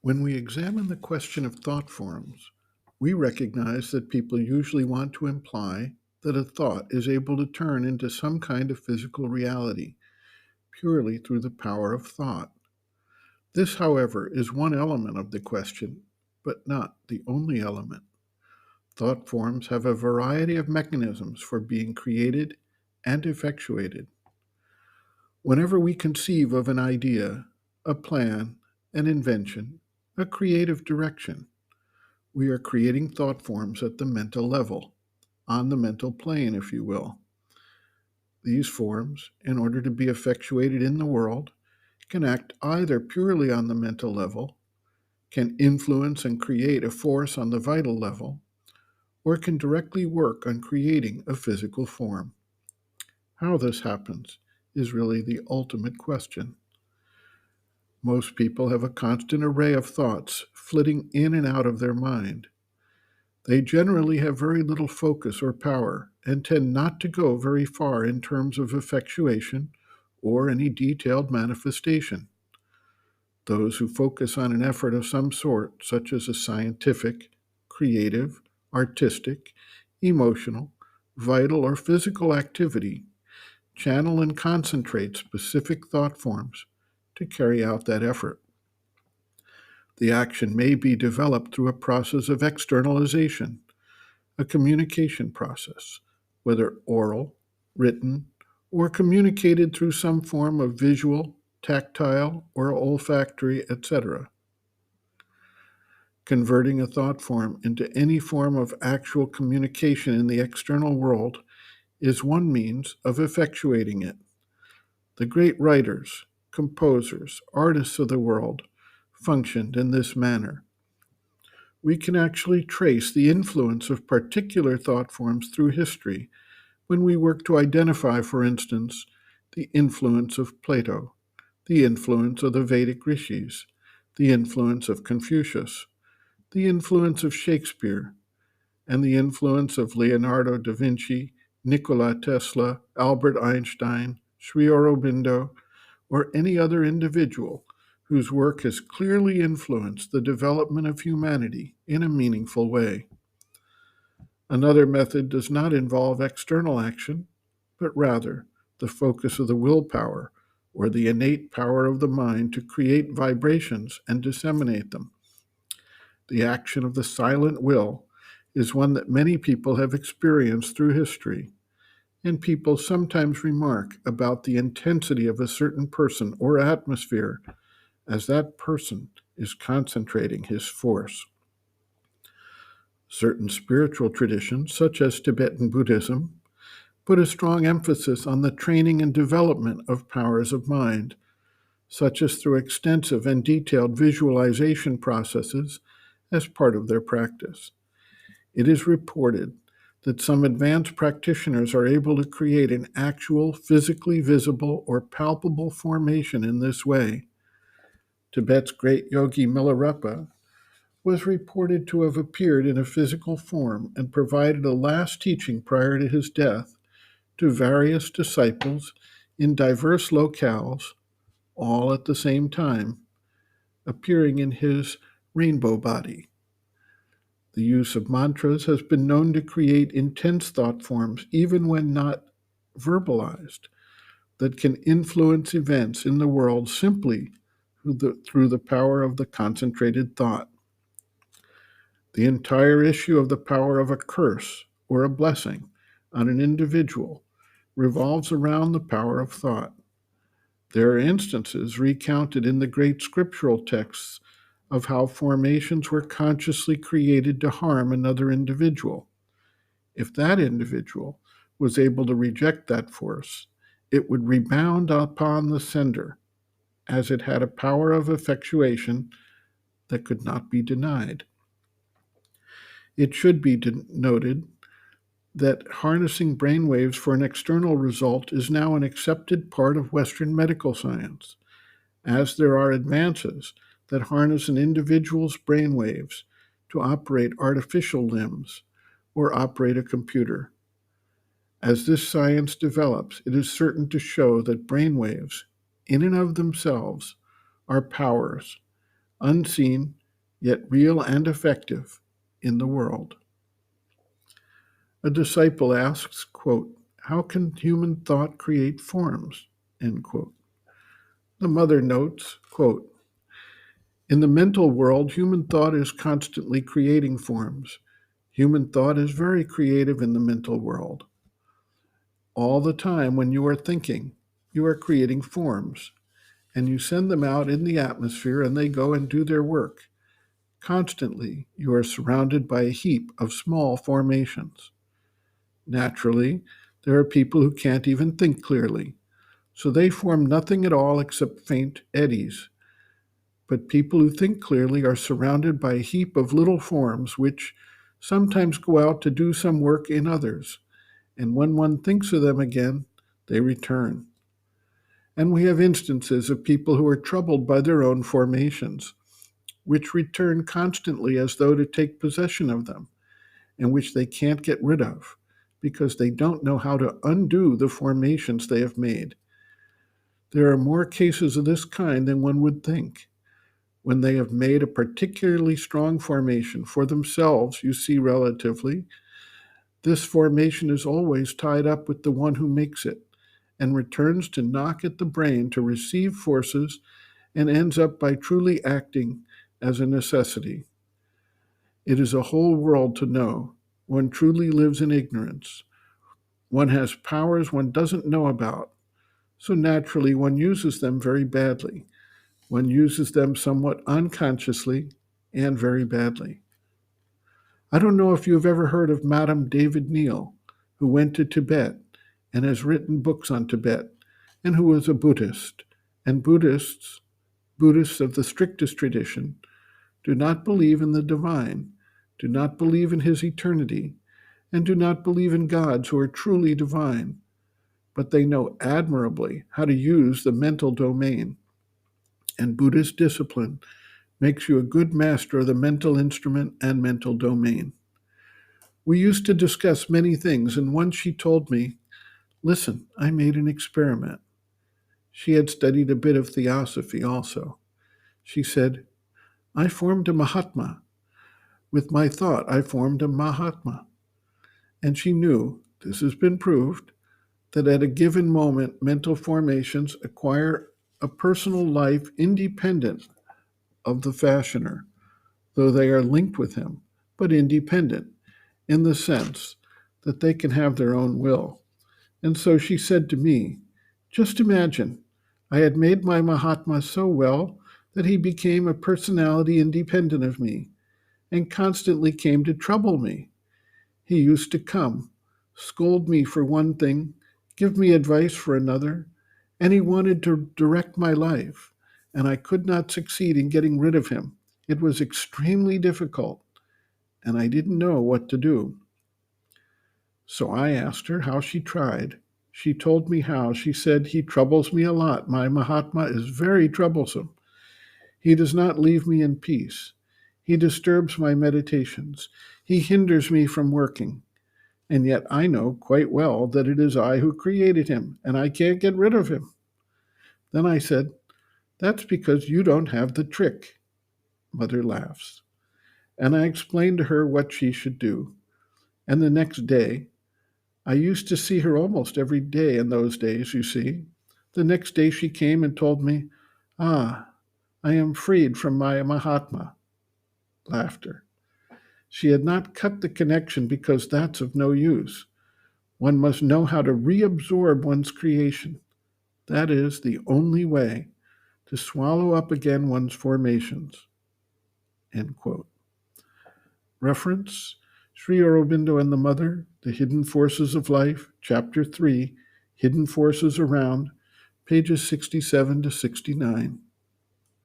When we examine the question of thought forms, we recognize that people usually want to imply that a thought is able to turn into some kind of physical reality purely through the power of thought. This, however, is one element of the question, but not the only element. Thought forms have a variety of mechanisms for being created and effectuated. Whenever we conceive of an idea, a plan, an invention, a creative direction, we are creating thought forms at the mental level, on the mental plane, if you will. These forms, in order to be effectuated in the world, can act either purely on the mental level, can influence and create a force on the vital level, or can directly work on creating a physical form. How this happens is really the ultimate question. Most people have a constant array of thoughts flitting in and out of their mind. They generally have very little focus or power and tend not to go very far in terms of effectuation or any detailed manifestation. Those who focus on an effort of some sort, such as a scientific, creative, artistic, emotional, vital, or physical activity, channel and concentrate specific thought forms to carry out that effort. The action may be developed through a process of externalization, a communication process, whether oral, written, or communicated through some form of visual, tactile, or olfactory, etc. Converting a thought form into any form of actual communication in the external world is one means of effectuating it. The great writers, composers, artists of the world functioned in this manner. We can actually trace the influence of particular thought forms through history when we work to identify, for instance, the influence of Plato, the influence of the Vedic rishis, the influence of Confucius, the influence of Shakespeare, and the influence of Leonardo da Vinci, Nikola Tesla, Albert Einstein, Sri Aurobindo, or any other individual whose work has clearly influenced the development of humanity in a meaningful way. Another method does not involve external action, but rather the focus of the willpower or the innate power of the mind to create vibrations and disseminate them. The action of the silent will is one that many people have experienced through history, and people sometimes remark about the intensity of a certain person or atmosphere as that person is concentrating his force. Certain spiritual traditions, such as Tibetan Buddhism, put a strong emphasis on the training and development of powers of mind, such as through extensive and detailed visualization processes as part of their practice. It is reported that some advanced practitioners are able to create an actual, physically visible, or palpable formation in this way. Tibet's great yogi Milarepa was reported to have appeared in a physical form and provided a last teaching prior to his death to various disciples in diverse locales, all at the same time, appearing in his rainbow body. The use of mantras has been known to create intense thought forms, even when not verbalized, that can influence events in the world simply through the power of the concentrated thought. The entire issue of the power of a curse or a blessing on an individual revolves around the power of thought. There are instances recounted in the great scriptural texts of how formations were consciously created to harm another individual. If that individual was able to reject that force, it would rebound upon the sender, as it had a power of effectuation that could not be denied. It should be noted that harnessing brainwaves for an external result is now an accepted part of Western medical science, as there are advances that harness an individual's brainwaves to operate artificial limbs or operate a computer. As this science develops, it is certain to show that brainwaves, in and of themselves, are powers unseen, yet real and effective in the world. A disciple asks, quote, "How can human thought create forms?" End quote. The mother notes, quote, "In the mental world, human thought is constantly creating forms. Human thought is very creative in the mental world. All the time when you are thinking, you are creating forms, and you send them out in the atmosphere and they go and do their work. Constantly, you are surrounded by a heap of small formations. Naturally, there are people who can't even think clearly, so they form nothing at all except faint eddies. But people who think clearly are surrounded by a heap of little forms which sometimes go out to do some work in others, and when one thinks of them again, they return. And we have instances of people who are troubled by their own formations, which return constantly as though to take possession of them, and which they can't get rid of because they don't know how to undo the formations they have made. There are more cases of this kind than one would think. When they have made a particularly strong formation for themselves, you see, relatively, this formation is always tied up with the one who makes it and returns to knock at the brain to receive forces and ends up by truly acting as a necessity. It is a whole world to know. One truly lives in ignorance. One has powers one doesn't know about, so naturally one uses them very badly. One uses them somewhat unconsciously and very badly. I don't know if you've ever heard of Madame David Neal, who went to Tibet and has written books on Tibet, and who was a Buddhist. And Buddhists of the strictest tradition, do not believe in the divine, do not believe in his eternity, and do not believe in gods who are truly divine, but they know admirably how to use the mental domain. And Buddhist discipline makes you a good master of the mental instrument and mental domain. We used to discuss many things, and once she told me, "Listen, I made an experiment." She had studied a bit of theosophy also. She said, "I formed a Mahatma. With my thought, I formed a Mahatma." And she knew, this has been proved, that at a given moment, mental formations acquire a personal life independent of the fashioner, though they are linked with him, but independent in the sense that they can have their own will. And so she said to me, "Just imagine, I had made my Mahatma so well that he became a personality independent of me and constantly came to trouble me. He used to come, scold me for one thing, give me advice for another, and he wanted to direct my life, and I could not succeed in getting rid of him. It was extremely difficult, and I didn't know what to do." So I asked her how she tried. She told me how. She said, "He troubles me a lot. My Mahatma is very troublesome. He does not leave me in peace. He disturbs my meditations. He hinders me from working. And yet I know quite well that it is I who created him, and I can't get rid of him." Then I said, "That's because you don't have the trick." Mother laughs. And I explained to her what she should do. And the next day, I used to see her almost every day in those days, you see. The next day she came and told me, "Ah, I am freed from my Mahatma." Laughter. She had not cut the connection because that's of no use. One must know how to reabsorb one's creation. That is the only way to swallow up again one's formations. End quote. Reference, Sri Aurobindo and the Mother, The Hidden Forces of Life, Chapter 3, Hidden Forces Around, pages 67 to 69.